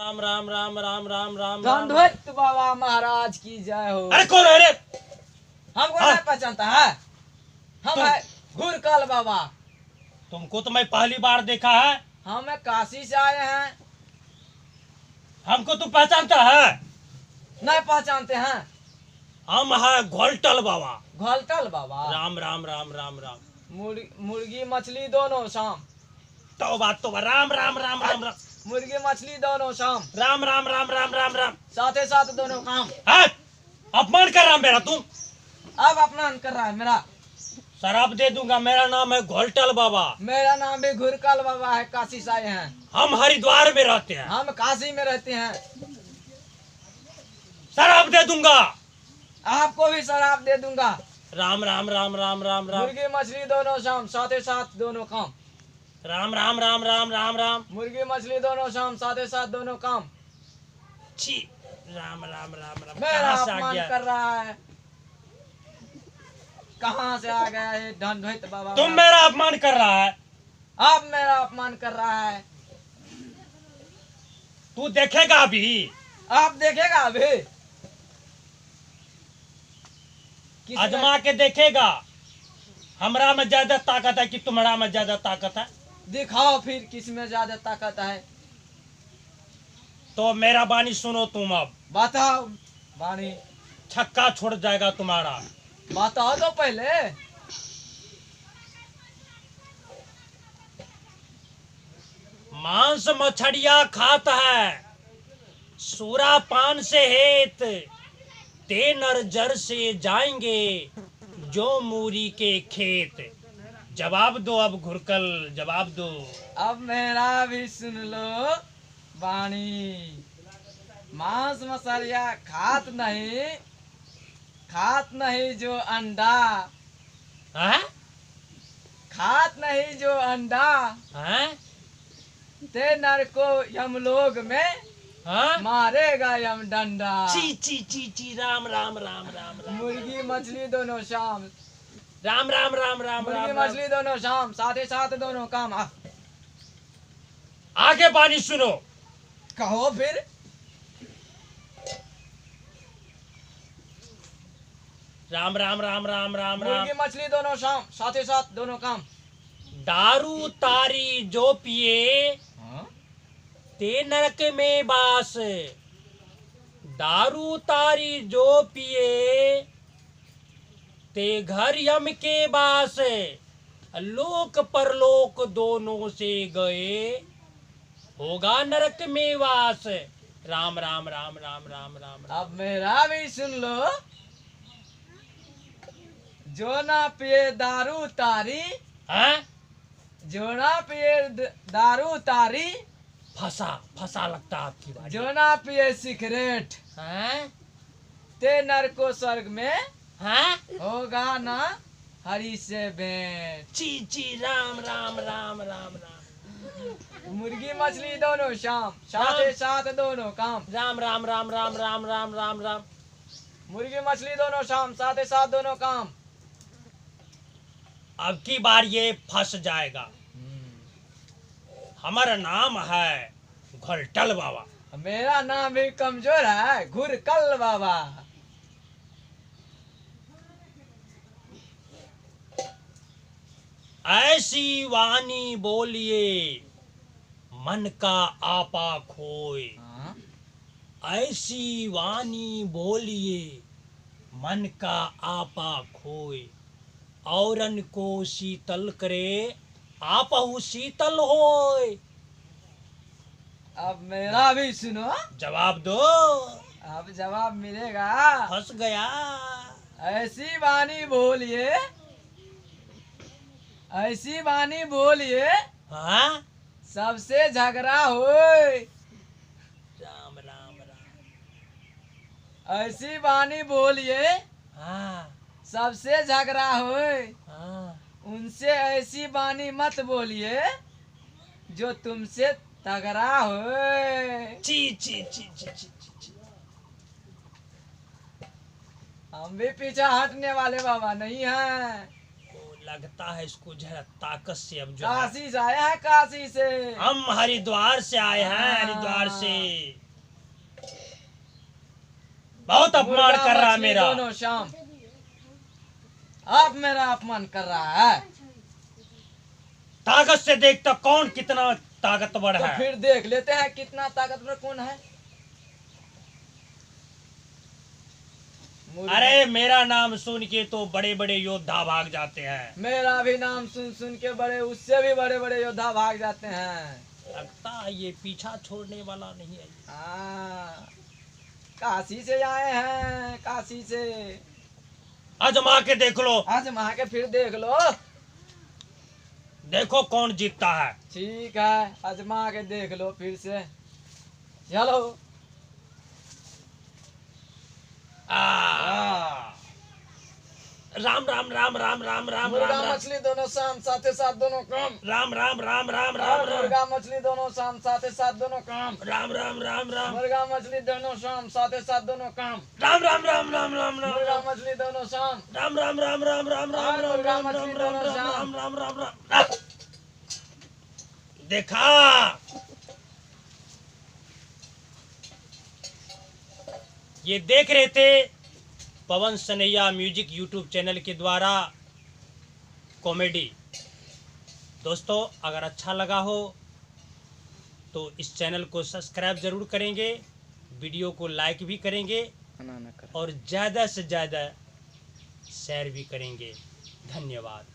राम राम राम राम राम राम दंडवत बाबा महाराज की जय हो। अरे कौन है रे? हमको नहीं पहचानता है? हम है घुरकल बाबा। तुमको तो मैं पहली बार देखा है। हम काशी से आए हैं। हमको तू पहचानता है? नहीं पहचानते हैं? हम है घोलटल बाबा। घोलटल बाबा। राम राम राम राम राम। मुर्गी मछली दोनों शाम। तो बात तो राम राम राम राम राम। मुर्गी मछली दोनों शाम। राम राम राम राम राम राम। साथे साथ दोनों काम। अपमान कर रहा मेरा तुम। अब अपमान कर रहा है मेरा। शराब दे दूंगा। मेरा नाम है घोलटल बाबा। मेरा नाम भी घुरकल बाबा है। काशी से आए हैं। हम हरिद्वार में रहते हैं। हम काशी में रहते हैं। शराब दे दूंगा। आपको भी शराब दे दूंगा। राम राम राम राम राम राम। मुर्गी मछली दोनों शाम साथे साथ दोनों काम। राम राम राम राम राम राम। मुर्गी मछली दोनों शाम साथे साथ दोनों काम। छी। राम राम राम राम। मेरा कहाँ से आ अपमान गया? कर रहा है। कहाँ से आ गया है दंडवत बाबा? तुम मेरा अपमान कर रहा है। आप मेरा अपमान कर रहा है। तू देखेगा अभी। आप देखेगा अभी। आजमा के देखेगा। हमरा में ज्यादा ताकत है कि तुम्हारा में ज्यादा ताकत है? दिखाओ फिर किस में ज्यादा ताकत है। तो मेरा बानी सुनो तुम अब। बताओ बानी। छक्का छोड़ जाएगा तुम्हारा। बताओ तो पहले। मांस मछड़िया खात है, सूरा पान से हेत, ते नर जर से जाएंगे जो मूरी के खेत। जवाब दो अब घुरकल, जवाब दो। अब मेरा भी सुन लो बानी। मांस मछलिया खात नहीं जो अंडा। हैं? खात नहीं जो अंडा। हैं? ते नर को यमलोक में हाँ? मारेगा यम डंडा। ची ची ची ची। राम राम राम राम राम। मुर्गी मछली दोनों शाम। राम राम राम राम मुर्गी राम। मछली दोनों शाम साथे साथ दोनों काम। आगे बानी सुनो। कहो फिर। राम राम राम राम राम राम। मुर्गी मछली दोनों शाम साथे साथ दोनों काम। दारू तारी जो पिए ते नरक में बास। दारू तारी जो पिए ते घर यम के बास। लोक परलोक दोनों से गए, होगा नरक में वास। राम राम राम राम राम राम। अब मेरा भी सुन लो। जो ना पिए दारू तारी। हैं? जो ना पिए दारू तारी। फंसा लगता आपकी बात। जो ना पिए सिगरेट। हैं? ते नर को स्वर्ग में हैं? होगा ना हरि से भेंट। ची ची। राम राम राम राम राम। मुर्गी मछली दोनों शाम साथे साथ दोनों काम। राम राम राम राम राम राम राम राम। मुर्गी मछली दोनों शाम साथे साथ दोनों काम। अब की बार ये फंस जाएगा। हमारा नाम है घोलटल बाबा। मेरा नाम भी कमजोर है घुरकल बाबा। ऐसी वाणी बोलिए मन का आपा खोए। ऐसी वाणी बोलिए मन का आपा खोए। औरन को शीतल करे आपहु शीतल होए। अब मेरा भी सुनो। जवाब दो। अब जवाब मिलेगा। फंस गया। ऐसी वाणी बोलिए। ऐसी वाणी बोलिए हाँ? सबसे झगड़ा होए। राम राम राम। ऐसी वाणी बोलिए हाँ सबसे झगड़ा होए। हाँ। उनसे ऐसी वाणी मत बोलिए जो तुमसे तगड़ा होए। ची ची ची ची ची ची। हम भी पीछा हटने वाले बाबा नहीं हैं। लगता है इसको जरा ताकत से अब जो है काशी से आए हैं, काशी से। हम हरिद्वार से आए हैं, हरिद्वार से। बहुत अपमान मुर्गा कर रहा है मछली मेरा। दोनों शाम। आप मेरा अपमान कर रहा है। ताकत से देखता कौन कितना ताकतवर तो है। फिर देख लेते हैं कितना ताकतवर कौन है। अरे मेरा नाम सुन के तो बड़े बड़े योद्धा भाग जाते हैं। मेरा भी नाम सुन सुन के बड़े, उससे भी बड़े बड़े योद्धा भाग जाते हैं। लगता है ये पीछा छोड़ने वाला नहीं है। हाँ, काशी से आए हैं, काशी से। आजमा के देख लो। आजमा के फिर देख लो। देखो कौन जीतता है। ठीक है, आजमा के देख लो फिर से। चलो। राम राम राम राम राम राम मुर्गा राम राम मछली दोनों शाम, साथे साथ दोनों काम। राम राम राम राम राम राम मुर्गा मछली दोनों शाम, साथे साथ दोनों काम। राम राम राम राम मुर्गा मछली दोनों शाम, साथे साथ दोनों काम। राम राम राम राम राम राम मुर्गा मछली दोनों शाम। राम राम राम राम राम राम राम मुर्गा राम मछली राम दोनों राम शाम। राम राम राम राम। देखा, ये देख रहे थे पवन सनैया म्यूजिक यूट्यूब चैनल के द्वारा कॉमेडी। दोस्तों अगर अच्छा लगा हो तो इस चैनल को सब्सक्राइब जरूर करेंगे, वीडियो को लाइक भी करेंगे और ज़्यादा से ज़्यादा शेयर भी करेंगे। धन्यवाद।